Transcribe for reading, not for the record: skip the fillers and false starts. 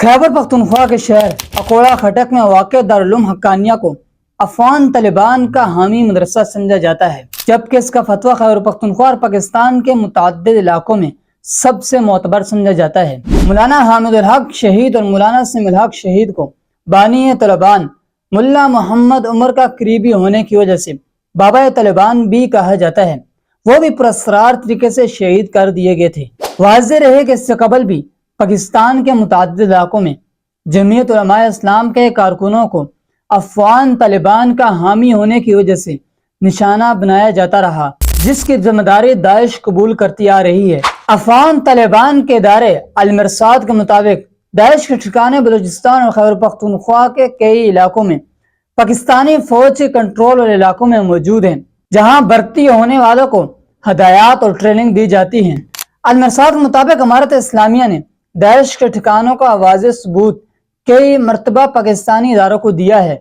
خیبر پختونخوا کے شہر اکوڑا خٹک میں واقع دارالعلوم حقانیہ کو افغان طالبان کا حامی مدرسہ سمجھا جاتا ہے، جبکہ اس کا فتویٰ خیبر پختونخوا اور پاکستان کے متعدد علاقوں میں سب سے معتبر سمجھا جاتا ہے۔ مولانا حامد الحق شہید اور مولانا سیم الحق شہید کو بانی طالبان ملا محمد عمر کا قریبی ہونے کی وجہ سے بابا طالبان بھی کہا جاتا ہے۔ وہ بھی پراسرار طریقے سے شہید کر دیے گئے تھے۔ واضح رہے کہ اس سے قبل بھی پاکستان کے متعدد علاقوں میں جمعیت علماء اسلام کے کارکنوں کو افغان طالبان کا حامی ہونے کی وجہ سے نشانہ بنایا جاتا رہا، جس کی ذمہ داری داعش قبول کرتی آ رہی ہے۔ افغان طالبان کے ادارے المرصاد کے مطابق داعش کے ٹھکانے بلوچستان اور خیبر پختونخوا کے کئی علاقوں میں پاکستانی فوج کے کنٹرول والے علاقوں میں موجود ہیں، جہاں بھرتی ہونے والوں کو ہدایات اور ٹریننگ دی جاتی ہیں۔ المرصاد کے مطابق امارت اسلامیہ نے داعش کے ٹھکانوں کا واضح ثبوت کئی مرتبہ پاکستانی اداروں کو دیا ہے۔